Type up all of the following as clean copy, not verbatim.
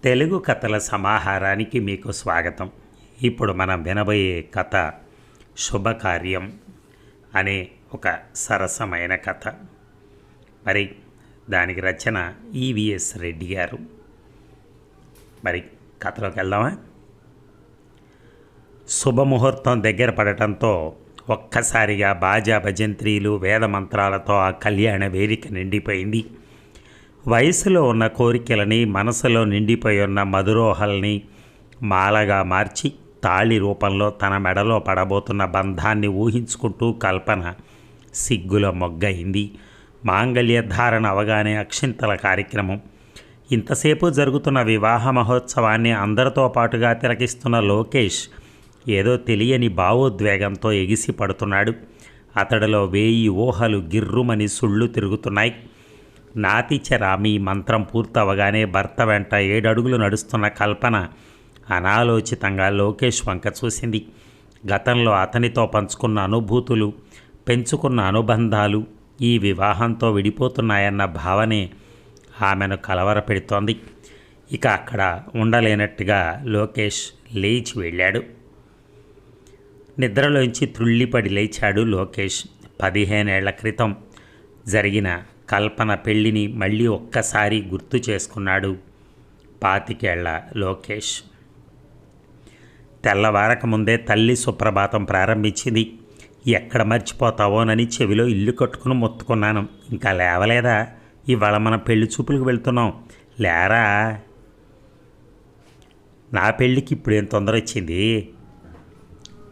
తెలుగు కథల సమాహారానికి మీకు స్వాగతం. ఇప్పుడు మనం వినబోయే కథ శుభకార్యం అనే ఒక సరసమైన కథ. మరి దానికి రచన ఈవిఎస్ రెడ్డి గారు. మరి కథలోకి వెళ్దామా? శుభముహూర్తం దగ్గర పడటంతో ఒక్కసారిగా బాజా భజంత్రీలు వేద మంత్రాలతో ఆ కళ్యాణ వేదిక నిండిపోయింది. వయసులో ఉన్న కోరికలని, మనసులో నిండిపోయి ఉన్న మధురోహల్ని మాలగా మార్చి తాళి రూపంలో తన మెడలో పడబోతున్న బంధాన్ని ఊహించుకుంటూ కల్పన సిగ్గుల మొగ్గయింది. మాంగళ్య ధారణ అవగానే అక్షింతల కార్యక్రమం. ఇంతసేపు జరుగుతున్న వివాహ మహోత్సవాన్ని అందరితో పాటుగా తిలకిస్తున్న లోకేష్ ఏదో తెలియని భావోద్వేగంతో ఎగిసి పడుతున్నాడు. అతడిలో 1000 ఊహలు గిర్రుమని సుళ్ళు తిరుగుతున్నాయి. నాతిచరామి మంత్రం పూర్తవగానే భర్త వెంట 7 అడుగులు నడుస్తున్న కల్పన అనాలోచితంగా లోకేష్ వంక చూసింది. గతంలో అతనితో పంచుకున్న అనుభూతులు, పెంచుకున్న అనుబంధాలు ఈ వివాహంతో విడిపోతున్నాయన్న భావనే ఆమెను కలవరపెడుతోంది. ఇక అక్కడ ఉండలేనట్టుగా లోకేష్ లేచి వెళ్ళాడు. నిద్రలోంచి త్రుళ్ళిపడి లేచాడు లోకేష్. 15 ఏళ్ల క్రితం జరిగిన కల్పన పెళ్లిని మళ్ళీ ఒక్కసారి గుర్తు చేసుకున్నాడు 25 ఏళ్ల లోకేష్. తెల్లవారక ముందే తల్లి సుప్రభాతం ప్రారంభించింది. ఎక్కడ మర్చిపోతావోనని చెవిలో ఇల్లు కట్టుకుని మొత్తుకున్నాను. ఇంకా లేవలేదా? ఇవాళ మన పెళ్లి చూపులకు వెళ్తున్నాం, లేరా? నా పెళ్ళికి ఇప్పుడేం తొందర వచ్చింది?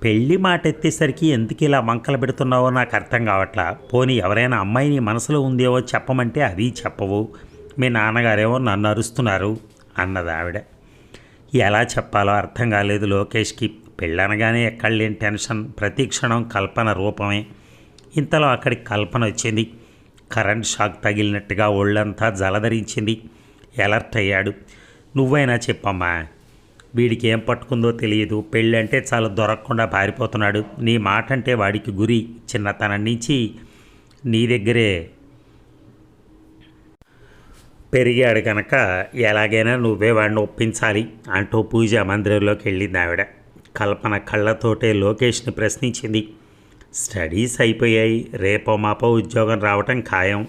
పెళ్ళి మాట ఎత్తేసరికి ఎందుకు ఇలా వంకలు పెడుతున్నావో నాకు అర్థం కావట్లా. పోనీ ఎవరైనా అమ్మాయి నీ మనసులో ఉందేవో చెప్పమంటే అది చెప్పవు. మీ నాన్నగారేమో నన్ను అరుస్తున్నారు అన్నది ఆవిడ. ఎలా చెప్పాలో అర్థం కాలేదు లోకేష్కి. పెళ్ళనగానే ఎక్కడ లేని టెన్షన్, ప్రతి క్షణం కల్పన రూపమే. ఇంతలో అక్కడికి కల్పన వచ్చింది. కరెంట్ షాక్ తగిలినట్టుగా ఒళ్ళంతా జలధరించింది. ఎలర్ట్ అయ్యాడు. నువ్వైనా చెప్పమ్మా, వీడికి ఏం పట్టుకుందో తెలియదు. పెళ్ళి అంటే చాలా దొరకకుండా పారిపోతున్నాడు. నీ మాట అంటే వాడికి గురి. చిన్నతనం నుంచి నీ దగ్గరే పెరిగాడు కనుక ఎలాగైనా నువ్వే వాడిని ఒప్పించాలి అంటూ పూజా మందిరంలోకి వెళ్ళింది ఆవిడ. కల్పన కళ్ళతోటే లోకేష్ని ప్రశ్నించింది. స్టడీస్ అయిపోయాయి, రేపో మాపో ఉద్యోగం రావటం ఖాయం,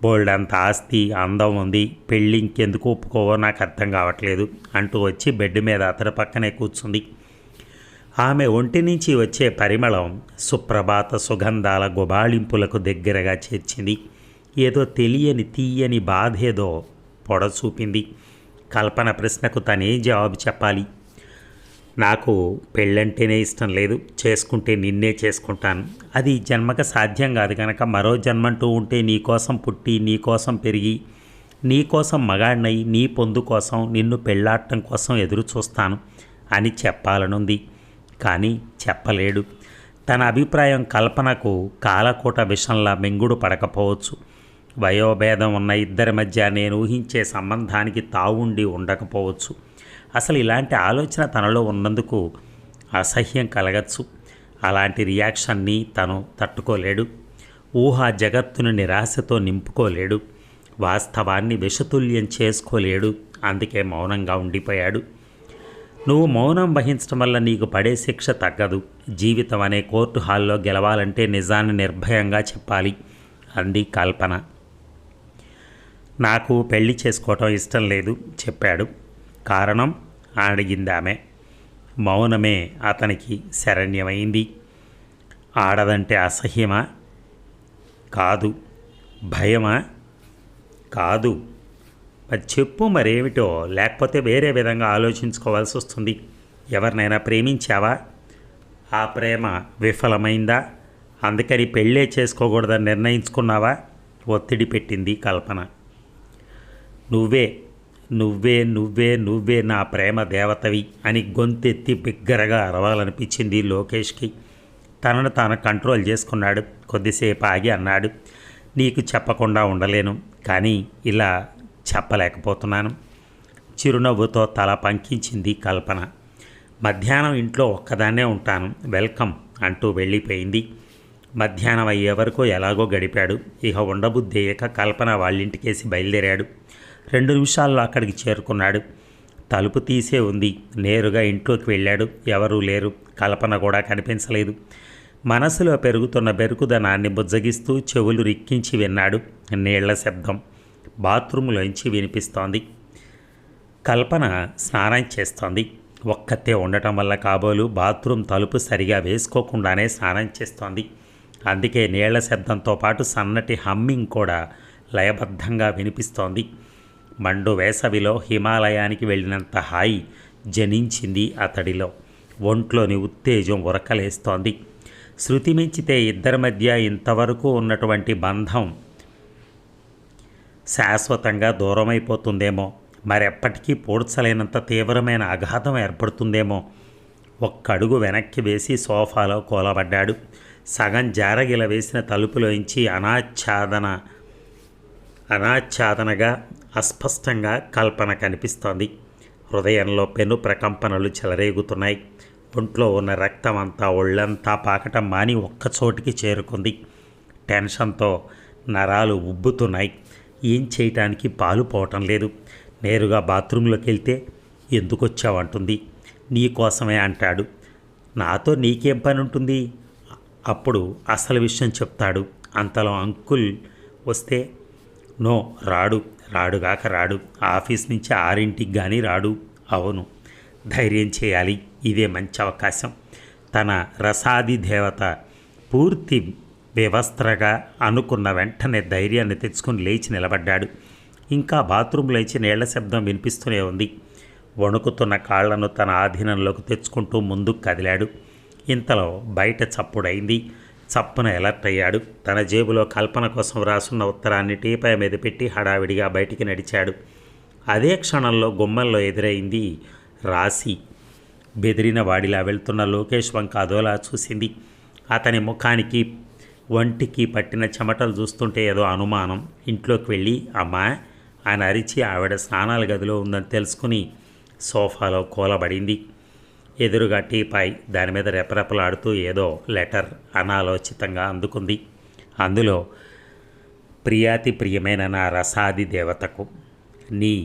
బోల్డ్ అంత ఆస్తి, అందం ఉంది, పెళ్ళి ఇంకెందుకు ఒప్పుకోవో నాకు అర్థం కావట్లేదు అంటూ వచ్చి బెడ్ మీద అతడి పక్కనే కూర్చుంది. ఆమె ఒంటి నుంచి వచ్చే పరిమళం సుప్రభాత సుగంధాల గుబాళింపులకు దగ్గరగా చేర్చింది. ఏదో తెలియని తీయని బాధేదో పొడచూపింది. కల్పన ప్రశ్నకు తనేం జవాబు చెప్పాలి? నాకు పెళ్ళంటేనే ఇష్టం లేదు, చేసుకుంటే నిన్నే చేసుకుంటాను. అది జన్మక సాధ్యం కాదు కనుక మరో జన్మంటూ ఉంటే నీకోసం పుట్టి, నీకోసం పెరిగి, నీకోసం మగాడినై, నీ పొందు కోసం, నిన్ను పెళ్ళాడటం కోసం ఎదురు చూస్తాను అని చెప్పాలనుంది. కానీ చెప్పలేడు. తన అభిప్రాయం కల్పనకు కాలకూట విషంలా మెంగుడు పడకపోవచ్చు. వయోభేదం ఉన్న ఇద్దరి మధ్య నేను ఊహించే సంబంధానికి తావుండి ఉండకపోవచ్చు. అసలు ఇలాంటి ఆలోచన తనలో ఉన్నందుకు అసహ్యం కలగచ్చు. అలాంటి రియాక్షన్ని తను తట్టుకోలేడు. ఊహా జగత్తును నిరాశతో నింపుకోలేడు. వాస్తవాన్ని విషతుల్యం చేసుకోలేడు. అందుకే మౌనంగా ఉండిపోయాడు. నువ్వు మౌనం వహించడం వల్ల నీకు పడే శిక్ష తగ్గదు. జీవితం అనే కోర్టు హాల్లో గెలవాలంటే నిజాన్ని నిర్భయంగా చెప్పాలి అంది కల్పన. నాకు పెళ్లి చేసుకోవటం ఇష్టం లేదు చెప్పాడు. కారణం అడిగింది ఆమె. మౌనమే అతనికి శరణ్యమైంది. ఆడదంటే అసహ్యమా? కాదు. భయమా? కాదు. మరి చెప్పు, మరేమిటో, లేకపోతే వేరే విధంగా ఆలోచించుకోవాల్సి వస్తుంది. ఎవరినైనా ప్రేమించావా? ఆ ప్రేమ విఫలమైందా? అందుకని పెళ్ళే చేసుకోకూడదని నిర్ణయించుకున్నావా? ఒత్తిడి పెట్టింది కల్పన. నువ్వే నువ్వే నువ్వే నువ్వే నా ప్రేమ దేవతవి అని గొంతెత్తి బిగ్గరగా అరవాలనిపించింది లోకేష్కి. తనను తాను కంట్రోల్ చేసుకున్నాడు. కొద్దిసేపు ఆగి అన్నాడు, నీకు చెప్పకుండా ఉండలేను, కానీ ఇలా చెప్పలేకపోతున్నాను. చిరునవ్వుతో తల పంకించింది కల్పన. మధ్యాహ్నం ఇంట్లో ఒక్కదాన్నే ఉంటాను, వెల్కమ్ అంటూ వెళ్ళిపోయింది. మధ్యాహ్నం అయ్యే వరకు ఎలాగో గడిపాడు. ఇక ఉండబుద్ధేయక కల్పన వాళ్ళింటికేసి బయలుదేరాడు. 2 నిమిషాల్లో అక్కడికి చేరుకున్నాడు. తలుపు తీసే ఉంది. నేరుగా ఇంట్లోకి వెళ్ళాడు. ఎవరూ లేరు. కల్పన కూడా కనిపించలేదు. మనసులో పెరుగుతున్న బెరుకుదనాన్ని బుజ్జగిస్తూ చెవులు రిక్కించి విన్నాడు. నీళ్ల శబ్దం బాత్రూంలోంచి వినిపిస్తోంది. కల్పన స్నానం చేస్తోంది. ఒక్కతే ఉండటం వల్ల కాబోలు బాత్రూమ్ తలుపు సరిగా వేసుకోకుండానే స్నానం చేస్తోంది. అందుకే నీళ్ల శబ్దంతో పాటు సన్నటి హమ్మింగ్ కూడా లయబద్ధంగా వినిపిస్తోంది. మండు వేసవిలో హిమాలయానికి వెళ్ళినంత హాయి జనించింది అతడిలో. ఒంట్లోని ఉత్తేజం ఉరకలేస్తోంది. శృతి మించితే ఇద్దరి మధ్య ఇంతవరకు ఉన్నటువంటి బంధం శాశ్వతంగా దూరమైపోతుందేమో, మరెప్పటికీ పూడ్చలేనంత తీవ్రమైన అఘాతం ఏర్పడుతుందేమో. ఒక్కడుగు వెనక్కి వేసి సోఫాలో కూలబడ్డాడు. సగం జారగిల వేసిన తలుపులోంచి అనాచ్ఛాదనగా అస్పష్టంగా కల్పన కనిపిస్తోంది. హృదయంలో పెను ప్రకంపనలు చెలరేగుతున్నాయి. ఒంట్లో ఉన్న రక్తం అంతా ఒళ్ళంతా పాకటం మాని ఒక్కచోటికి చేరుకుంది. టెన్షన్తో నరాలు ఉబ్బుతున్నాయి. ఏం చేయటానికి పాలు పోవటం లేదు. నేరుగా బాత్రూంలోకి వెళ్తే ఎందుకొచ్చావంటుంది. నీకోసమే అంటాడు. నాతో నీకేం పని ఉంటుంది? అప్పుడు అసలు విషయం చెప్తాడు. అంతలో అంకుల్ వస్తే నో, రాడుగాక రాడు. ఆఫీస్ నుంచి 6ంటికి కానీ రాడు. అవును, ధైర్యం చేయాలి. ఇదే మంచి అవకాశం. తన రసాది దేవత పూర్తి వ్యవస్థగా అనుకున్న వెంటనే ధైర్యాన్ని తెచ్చుకుని లేచి నిలబడ్డాడు. ఇంకా బాత్రూంలోంచి నీళ్ల శబ్దం వినిపిస్తూనే ఉంది. వణుకుతున్న కాళ్లను తన ఆధీనంలోకి తెచ్చుకుంటూ ముందుకు కదిలాడు. ఇంతలో బయట చప్పుడైంది. చప్పున ఎలర్ట్ అయ్యాడు. తన జేబులో కల్పన కోసం రాసున్న ఉత్తరాన్ని టీపాయ్ మీద పెట్టి హడావిడిగా బయటికి నడిచాడు. అదే క్షణంలో గుమ్మంలో ఎదురైంది రాశి. బెదిరిన వాడిలా వెళ్తున్న లోకేష్ వంక అదోలా చూసింది. అతని ముఖానికి ఒంటికి పట్టిన చెమటలు చూస్తుంటే ఏదో అనుమానం. ఇంట్లోకి వెళ్ళి అమ్మా అని అరిచి ఆవిడ స్నానాల గదిలో ఉందని తెలుసుకుని సోఫాలో కూలబడింది. ఎదురుగా టీపాయ్, దాని మీద రెపరెపలాడుతూ ఏదో లెటర్ అనాలోచితంగా అందుకుంది. అందులో ప్రియాతి ప్రియమైన నా రసాది దేవతకు నీ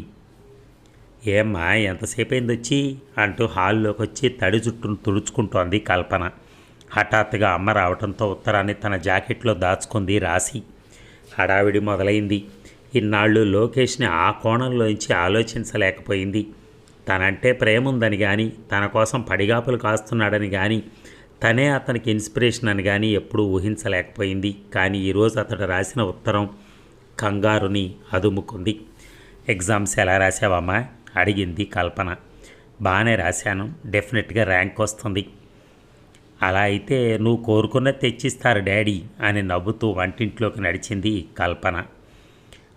ఏమ్మా ఎంతసేపు అయింది వచ్చి అంటూ హాల్లోకి వచ్చి తడి జుట్టును తుడుచుకుంటోంది కల్పన. హఠాత్తుగా అమ్మ రావడంతో ఉత్తరాన్ని తన జాకెట్లో దాచుకుంది రాశి. హడావిడి మొదలైంది. ఇన్నాళ్ళు లోకేష్ని ఆ కోణంలోంచి ఆలోచించలేకపోయింది. తనంటే ప్రేమ ఉందని కానీ, తన కోసం పడిగాపులు కాస్తున్నాడని కానీ, తనే అతనికి ఇన్స్పిరేషన్ అని కానీ ఎప్పుడూ ఊహించలేకపోయింది. కానీ ఈరోజు అతడు రాసిన ఉత్తరం కంగారుని అదుముకుంది. ఎగ్జామ్స్ ఎలా రాసావమ్మా అడిగింది కల్పన. బాగానే రాశాను, డెఫినెట్గా ర్యాంక్ వస్తుంది. అలా అయితే నువ్వు కోరుకున్నది తెచ్చిస్తారు డాడీ అని నవ్వుతూ వంటింట్లోకి నడిచింది కల్పన.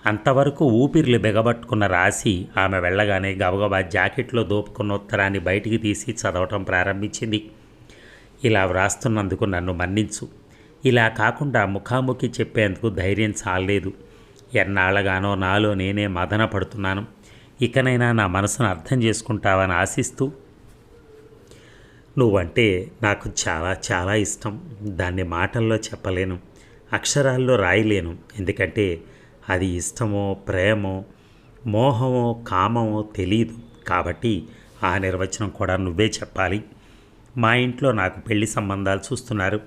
అంతవరకు ఊపిర్లు బిగబట్టుకున్న రాశి ఆమె వెళ్ళగానే గబగబా జాకెట్లో దోపుకున్న ఉత్తరాన్ని బయటికి తీసి చదవటం ప్రారంభించింది. ఇలా వ్రాస్తున్నందుకు నన్ను మన్నించు. ఇలా కాకుండా ముఖాముఖి చెప్పేందుకు ధైర్యం చాలలేదు. ఎన్నాళ్ళగానో నాలో నేనే మదన పడుతున్నాను. ఇకనైనా నా మనసును అర్థం చేసుకుంటావని ఆశిస్తూ, నువ్వంటే నాకు చాలా చాలా ఇష్టం. దాన్ని మాటల్లో చెప్పలేను, అక్షరాల్లో రాయలేను. ఎందుకంటే అది ఇష్టమో ప్రేమో మోహమో కామమో తెలీదు. కాబట్టి ఆ నిర్వచనం కూడా నువ్వే చెప్పాలి. మా ఇంట్లో నాకు పెళ్లి సంబంధాలు చూస్తున్నారు.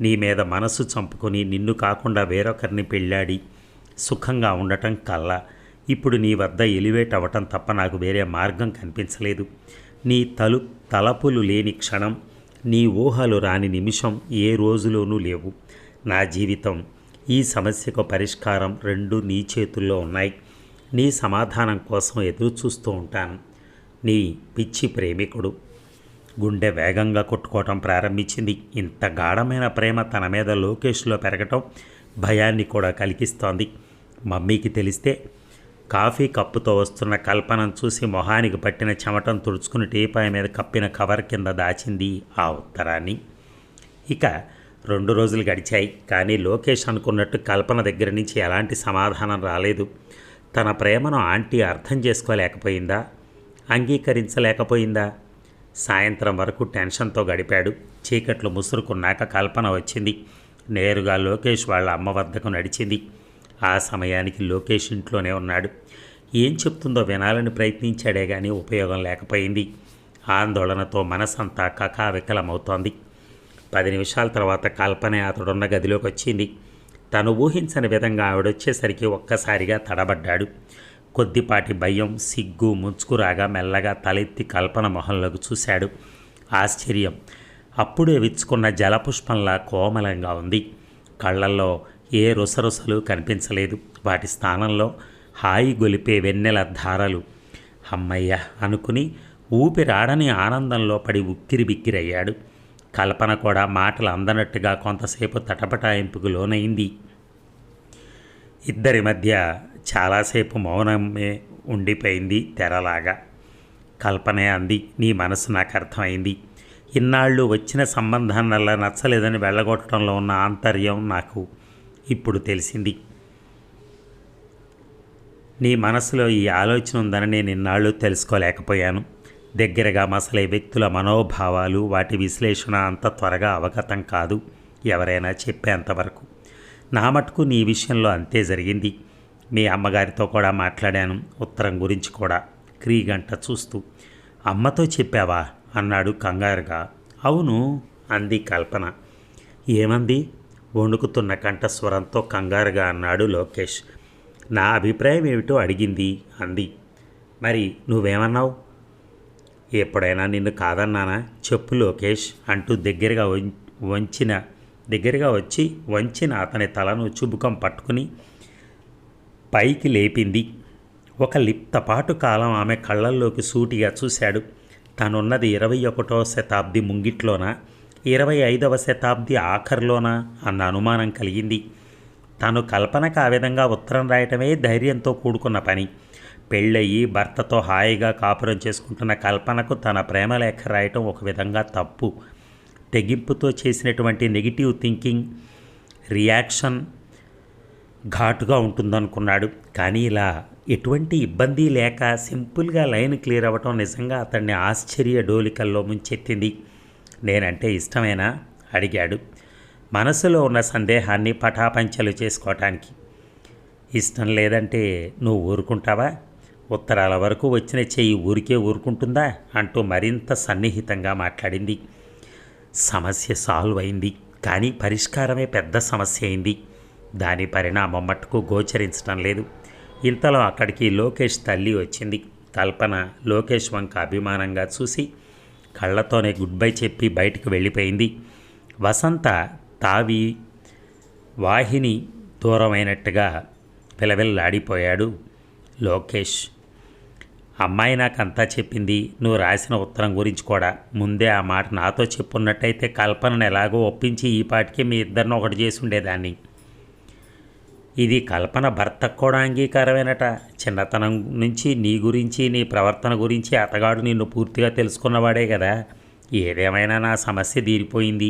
నీ మీద మనసు చంపుకొని నిన్ను కాకుండా వేరొకరిని పెళ్ళాడి సుఖంగా ఉండటం కల్లా ఇప్పుడు నీ వద్ద ఎలివేట్ అవ్వటం తప్ప నాకు వేరే మార్గం కనిపించలేదు. నీ తలపులు లేని క్షణం, నీ ఊహలు రాని నిమిషం ఏ రోజులోనూ లేవు. నా జీవితం, ఈ సమస్యకు పరిష్కారం రెండూ నీ చేతుల్లో ఉన్నాయి. నీ సమాధానం కోసం ఎదురు చూస్తూ ఉంటాను. నీ పిచ్చి ప్రేమికుడు. గుండె వేగంగా కొట్టుకోవటం ప్రారంభించింది. ఇంత గాఢమైన ప్రేమ తన మీద లోకేష్లో పెరగటం భయాన్ని కూడా కలిగిస్తోంది. మమ్మీకి తెలిస్తే? కాఫీ కప్పుతో వస్తున్న కల్పనను చూసి మొహానికి పట్టిన చెమటను తుడుచుకుని టీపాయ్ మీద కప్పిన కవర్ కింద దాచింది ఆ ఉత్తరాన్ని. ఇక 2 రోజులు గడిచాయి. కానీ లోకేష్ అనుకున్నట్టు కల్పన దగ్గర నుంచి ఎలాంటి సమాధానం రాలేదు. తన ప్రేమను ఆంటీ అర్థం చేసుకోలేకపోయిందా? అంగీకరించలేకపోయిందా? సాయంత్రం వరకు టెన్షన్తో గడిపాడు. చీకట్లు ముసురుకున్నాక కల్పన వచ్చింది. నేరుగా లోకేష్ వాళ్ళ అమ్మ వద్దకు నడిచింది. ఆ సమయానికి లోకేష్ ఇంట్లోనే ఉన్నాడు. ఏం చెప్తుందో వినాలని ప్రయత్నించాడే కానీ ఉపయోగం లేకపోయింది. ఆందోళనతో మనసంతా కకావికలమవుతోంది. 10 నిమిషాల తర్వాత కల్పనే అతడున్న గదిలోకి వచ్చింది. తను ఊహించని విధంగా ఆవిడొచ్చేసరికి ఒక్కసారిగా తడబడ్డాడు. కొద్దిపాటి భయం, సిగ్గు ముంచుకురాగా మెల్లగా తలెత్తి కల్పన మొహంలోకి చూశాడు. ఆశ్చర్యం అప్పుడే విచ్చుకున్న జలపుష్పంలా కోమలంగా ఉంది. కళ్ళల్లో ఏ రుసరుసలు కనిపించలేదు. వాటి స్థానంలో హాయి గొలిపే వెన్నెల ధారలు. అమ్మయ్య అనుకుని ఊపిరాడని ఆనందంలో పడి ఉక్కిరిబిక్కిరయ్యాడు. కల్పన కూడా మాటలు అందనట్టుగా కొంతసేపు తటపటాయింపుకు లోనైంది. ఇద్దరి మధ్య చాలాసేపు మౌనమే ఉండిపోయింది తెరలాగా. కల్పనే అంది, నీ మనసు నాకు అర్థమైంది. ఇన్నాళ్ళు వచ్చిన సంబంధాన్నల్లా నచ్చలేదని వెళ్ళగొట్టడంలో ఉన్న ఆంతర్యం నాకు ఇప్పుడు తెలిసింది. నీ మనసులో ఈ ఆలోచన ఉందని నేను ఇన్నాళ్ళు తెలుసుకోలేకపోయాను. దగ్గరగా మసలే వ్యక్తుల మనోభావాలు, వాటి విశ్లేషణ అంత త్వరగా అవగతం కాదు ఎవరైనా చెప్పేంతవరకు. నా మటుకు నీ విషయంలో అంతే జరిగింది. మీ అమ్మగారితో కూడా మాట్లాడాను, ఉత్తరం గురించి కూడా. క్రీగంట చూస్తూ, అమ్మతో చెప్పావా అన్నాడు కంగారుగా. అవును అంది కల్పన. ఏమంది? వణుకుతున్న కంఠస్వరంతో కంగారుగా అన్నాడు లోకేష్. నా అభిప్రాయం ఏమిటో అడిగింది అంది. మరి నువ్వేమన్నావు? ఎప్పుడైనా నిన్ను కాదన్నానా? చెప్పు లోకేష్ అంటూ దగ్గరగా వచ్చి వంచిన అతని తలను చుబుకం పట్టుకుని పైకి లేపింది. ఒక లిప్తపాటు కాలం ఆమె కళ్ళల్లోకి సూటిగా చూశాడు. తనున్నది 21వ శతాబ్ది ముంగిట్లోనా, 25వ శతాబ్ది ఆఖరిలోనా అన్న అనుమానం కలిగింది. తను కల్పనకు ఆ విధంగా ఉత్తరం రాయటమే ధైర్యంతో కూడుకున్న పని. పెళ్ళయి భర్తతో హాయిగా కాపురం చేసుకుంటున్న కల్పనకు తన ప్రేమలేఖ రాయటం ఒక విధంగా తప్పు. తెగింపుతో చేసినటువంటి నెగిటివ్ థింకింగ్ రియాక్షన్ ఘాటుగా ఉంటుందనుకున్నాడు. కానీ ఇలా ఎటువంటి ఇబ్బంది లేక సింపుల్గా లైన్ క్లియర్ అవ్వటం నిజంగా అతన్ని ఆశ్చర్య డోలికల్లో ముంచెత్తింది. నేనంటే ఇష్టమేనా అడిగాడు, మనసులో ఉన్న సందేహాన్ని పటాపంచలు చేసుకోవటానికి. ఇష్టం లేదంటే నువ్వు ఊరుకుంటావా? ఉత్తరాల వరకు వచ్చిన చెయ్యి ఊరికే ఊరుకుంటుందా అంటూ మరింత సన్నిహితంగా మాట్లాడింది. సమస్య సాల్వ్ అయింది, కానీ పరిష్కారమే పెద్ద సమస్య అయింది. దాని పరిణామం మట్టుకు గోచరించడం లేదు. ఇంతలో అక్కడికి లోకేష్ తల్లి వచ్చింది. కల్పన లోకేష్ వంక అభిమానంగా చూసి కళ్ళతోనే గుడ్ బై చెప్పి బయటికి వెళ్ళిపోయింది. వసంత తావి వాహిని దూరమైనట్టుగా పిలవిల్లాడిపోయాడు లోకేష్. అమ్మాయి నాకంతా చెప్పింది, నువ్వు రాసిన ఉత్తరం గురించి కూడా. ముందే ఆ మాట నాతో చెప్పున్నట్టయితే కల్పనను ఎలాగో ఒప్పించి ఈ పాటికి మీ ఇద్దరిని ఒకటి చేసి ఉండేదాన్ని. ఇది కల్పన భర్తకు కూడా అంగీకారమేనట. చిన్నతనం నుంచి నీ గురించి, నీ ప్రవర్తన గురించి అతగాడు నిన్ను పూర్తిగా తెలుసుకున్నవాడే కదా. ఏదేమైనా నా సమస్య తీరిపోయింది.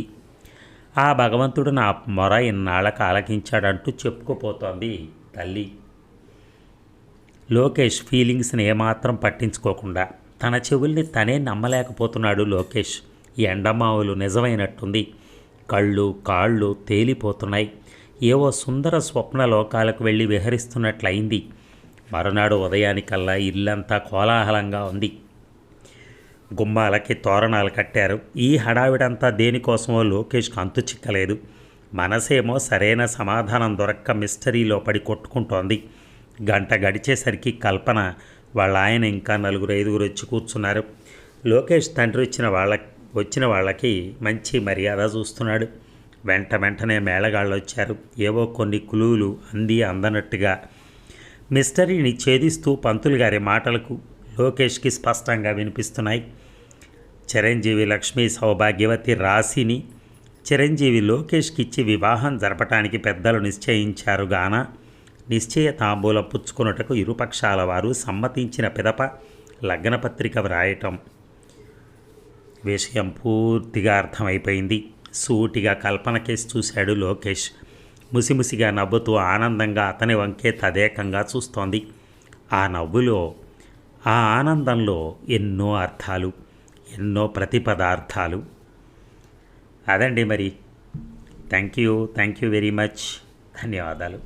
ఆ భగవంతుడు నా మొర ఇన్నాళ్ళకు ఆలకించాడంటూ చెప్పుకుపోతోంది తల్లి. లోకేష్ ఫీలింగ్స్ని ఏమాత్రం పట్టించుకోకుండా తన చెవుల్ని తనే నమ్మలేకపోతున్నాడు లోకేష్. ఎండమావులు నిజమైనట్టుంది. కళ్ళు కాళ్ళు తేలిపోతున్నాయి. ఏవో సుందర స్వప్న లోకాలకు వెళ్ళి విహరిస్తున్నట్లయింది. మరునాడు ఉదయానికల్లా ఇల్లంతా కోలాహలంగా ఉంది. గుమ్మాలకి తోరణాలు కట్టారు. ఈ హడావిడంతా దేనికోసమో లోకేష్కి అంతు చిక్కలేదు. మనసేమో సరైన సమాధానం దొరక్క మిస్టరీలో పడి కొట్టుకుంటోంది. గంట గడిచేసరికి కల్పన వాళ్ళ ఆయన ఇంకా 4-5 వచ్చి కూర్చున్నారు. లోకేష్ తండ్రి వచ్చిన వాళ్ళకి మంచి మర్యాద చూస్తున్నాడు. వెంటనే మేళగాళ్ళు వచ్చారు. ఏవో కొన్ని కులువులు అందనట్టుగా మిస్టరీని ఛేదిస్తూ పంతులు గారి మాటలకు లోకేష్కి స్పష్టంగా వినిపిస్తున్నాయి. చిరంజీవి లక్ష్మీ సౌభాగ్యవతి రాశిని చిరంజీవి లోకేష్కి ఇచ్చి వివాహం జరపటానికి పెద్దలు నిశ్చయించారు గాన నిశ్చయ తాంబూలం పుచ్చుకొనుటకు ఇరుపక్షాల వారు సమ్మతించిన పిదప లగ్నపత్రిక వ్రాయటం. విషయం పూర్తిగా అర్థమైపోయింది. సూటిగా కల్పన కేసి చూశాడు లోకేష్. ముసిముసిగా నవ్వుతూ ఆనందంగా అతని వంకే తదేకంగా చూస్తోంది. ఆ నవ్వులో, ఆ ఆనందంలో ఎన్నో అర్థాలు, ఎన్నో ప్రతిపదార్థాలు. అదండి మరి. Thank you very much. ధన్యవాదాలు.